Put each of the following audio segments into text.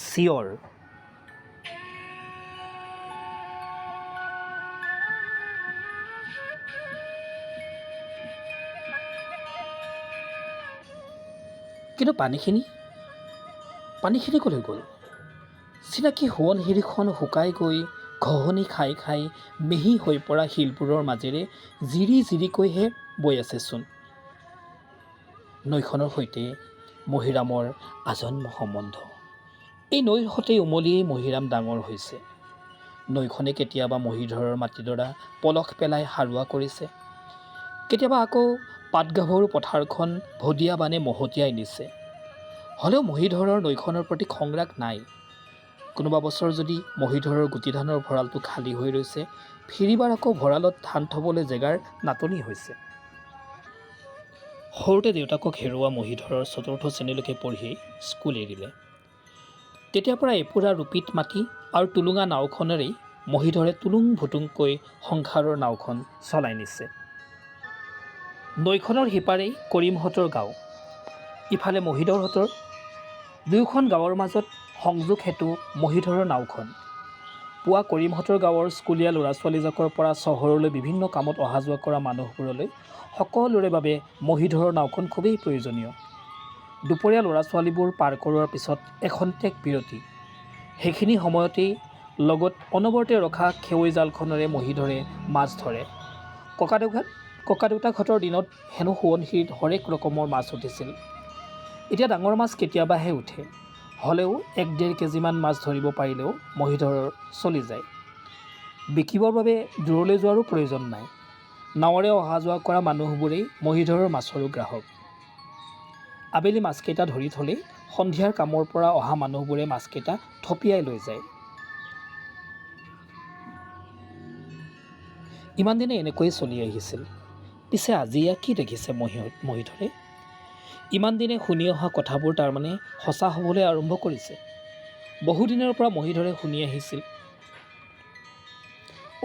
চিঞৰ। কিন্তু পানীখিনি ক'লৈ গ'ল? চিনাকি সোৱণশিৰিখন শুকাই গৈ ঘহনি খাই খাই মিহি হৈ পৰা শিলবোৰৰ মাজেৰে জিৰি জিৰিকৈহে বৈ আছেচোন। নৈখনৰ সৈতে মহিৰামৰ আজন্ম সম্বন্ধ। এই নৈৰ সতে উমলিয়েই মহিৰাম ডাঙৰ হৈছে। নৈখনে কেতিয়াবা মহিধৰৰ মাটিডৰা পলস পেলাই সাৰুৱা কৰিছে, কেতিয়াবা আকৌ পাটগাভৰু পথাৰখন ভদীয়া বানে মহতিয়াই নিছে। হ'লেও মহিধৰৰ নৈখনৰ প্ৰতি খংৰাগ নাই। কোনোবা বছৰ যদি মহিধৰৰ গুটি ধানৰ ভঁৰালটো খালী হৈ ৰৈছে, ফিৰিবাৰ আকৌ ভঁৰালত ধান থবলৈ জেগাৰ নাটনি হৈছে। সৰুতে দেউতাকক হেৰুওৱা মহিধৰৰ ৪ৰ্থ শ্ৰেণীলৈকে পঢ়ি স্কুল এৰিলে। তেতিয়াৰ পৰা এপোৰা ৰুপিত মাটি আৰু টুলুঙা নাওখনেৰেই মহিধৰে টুলুং ভুটুংকৈ সংসাৰৰ নাওখন চলাই নিছে। নৈখনৰ সিপাৰেই কৰিমহঁতৰ গাঁও, ইফালে মহিধৰহঁতৰ। দুয়োখন গাঁৱৰ মাজত সংযোগ হেতু মহিধৰৰ নাওখন। পুৱা কৰিমহঁতৰ গাঁৱৰ স্কুলীয়া ল'ৰা ছোৱালীজাকৰ পৰা চহৰলৈ বিভিন্ন কামত অহা যোৱা কৰা মানুহবোৰলৈ সকলোৰে বাবে মহিধৰৰ নাওখন খুবেই প্ৰয়োজনীয়। দুপৰীয়া ল'ৰা ছোৱালীবোৰ পাৰ কৰোৱাৰ পিছত এখন্তেক বিৰতি। সেইখিনি সময়তেই লগত অনবৰতে ৰখা খেৱৈ জালখনেৰে মহিধৰে মাছ ধৰে। ককা দেউতাকহঁতৰ দিনত হেনো সোৱণশিৰিত হৰেক ৰকমৰ মাছ উঠিছিল। এতিয়া ডাঙৰ মাছ কেতিয়াবাহে উঠে। হ'লেও ১-১.৫ কেজিমান মাছ ধৰিব পাৰিলেও মহিধৰৰ চলি যায়। বিকিবৰ বাবে দূৰলৈ যোৱাৰো প্ৰয়োজন নাই। নাৱেৰে অহা যোৱা কৰা মানুহবোৰেই মহিধৰৰ মাছৰো গ্ৰাহক। আবেলি মাছকেইটা ধৰি থলেই সন্ধিয়াৰ কামৰ পৰা অহা মানুহবোৰে মাছকেইটা থপিয়াই লৈ যায়। ইমান দিনে এনেকৈয়ে চলি আহিছিল। পিছে আজি এয়া কি দেখিছে মহিধৰে? ইমান দিনে শুনি অহা কথাবোৰ তাৰমানে সঁচা হ'বলৈ আৰম্ভ কৰিছে। বহুদিনৰ পৰা মহিধৰে শুনি আহিছিল,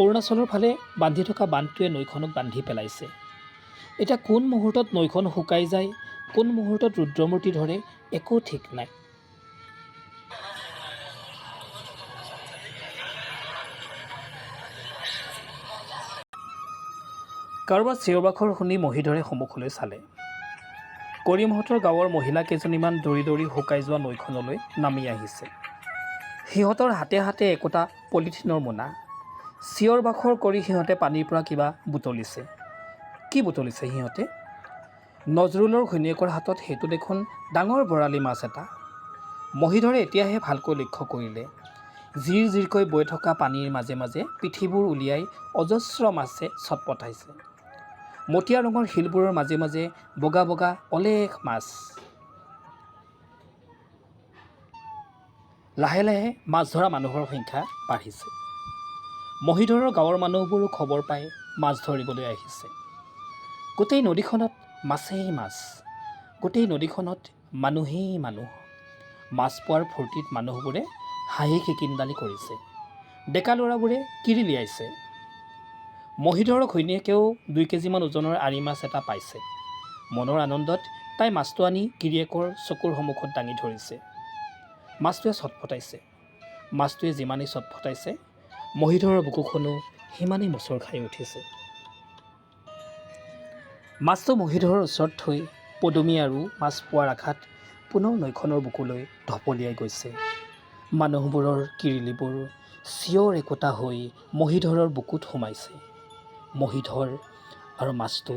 অৰুণাচলৰ ফালে বান্ধি থকা বান্ধটোৱে নৈখনক বান্ধি পেলাইছে। এতিয়া কোন মুহূৰ্তত নৈখন শুকাই যায়, কোন মুহূৰ্তত ৰুদ্ৰমূৰ্তি ধৰে, একো ঠিক নাই। কাৰোবাৰ চিঞৰ-বাখৰ শুনি মহিধৰে সন্মুখলৈ চালে। কৰিমহঁতৰ গাঁৱৰ মহিলা কেইজনীমান দৌৰি দৌৰি শুকাই যোৱা নৈখনলৈ নামি আহিছে। সিহঁতৰ হাতে হাতে একোটা পলিথিনৰ মোনা। চিঞৰ-বাখৰ কৰি সিহঁতে পানীৰ পৰা কিবা বুটলিছে। কি বুটলিছে সিহঁতে? নজৰুলৰ ঘৈণীয়েকৰ হাতত সেইটো দেখোন ডাঙৰ বৰালি মাছ এটা। মহিধৰে এতিয়াহে ভালকৈ লক্ষ্য কৰিলে। জিৰ জিৰকৈ বৈ থকা পানীৰ মাজে মাজে পিঠিবোৰ উলিয়াই অজস্ৰ মাছে চটপটাইছে। মটীয়া ৰঙৰ শিলবোৰৰ মাজে মাজে বগা বগা অলেখ মাছ। লাহে লাহে মাছ ধৰা মানুহৰ সংখ্যা বাঢ়িছে। মহিধৰৰ গাঁৱৰ মানুহবোৰো খবৰ পাই মাছ ধৰিবলৈ আহিছে। গোটেই নদীখনত মাছেই মাছ, গোটেই নদীখনত মানুহেই মানুহ। মাছ পোৱাৰ ফূৰ্তিত মানুহবোৰে হাঁহি খিকিন্দালি কৰিছে। ডেকা ল'ৰাবোৰে কিৰিলিয়াইছে। মহিধৰৰ ঘৈণীয়েকেও ২ কেজিমান ওজনৰ আৰি মাছ এটা পাইছে। মনৰ আনন্দত তাই মাছটো আনি গিৰিয়েকৰ চকুৰ সন্মুখত দাঙি ধৰিছে। মাছটোৱে চটফটাইছে। মাছটোৱে যিমানেই চটফটাইছে, মহিধৰৰ বুকুখনো সিমানেই মচৰ খাই উঠিছে। মাছটো মহিধৰৰ ওচৰত থৈ পদুমী আৰু মাছ পোৱাৰ আশাত পুনৰ নৈখনৰ বুকুলৈ ঢপলিয়াই গৈছে। মানুহবোৰৰ কিৰিলিবোৰ চিঞৰ একোটা হৈ মহিধৰৰ বুকুত সোমাইছে। মহিধৰ আৰু মাছটো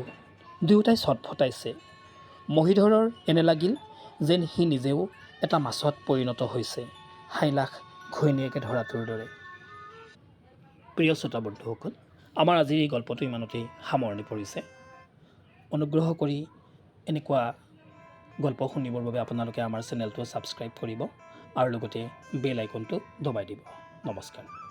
দুয়োটাই চটফটাইছে। মহিধৰৰ এনে লাগিল যেন সি নিজেও এটা মাছত পৰিণত হৈছে, হাইলাখ ঘৈণীয়েকে ধৰাটোৰ দৰে। প্ৰিয় শ্ৰোতা বন্ধুসকল, আমাৰ আজিৰ এই গল্পটো ইমানতেই সামৰণি পৰিছে। অনুগ্ৰহ কৰি এনেকুৱা গল্প শুনিবৰ বাবে আপোনালোকে আমাৰ চেনেলটো ছাবস্ক্ৰাইব কৰিব আৰু লগতে বেল আইকনটো দবাই দিব। নমস্কাৰ।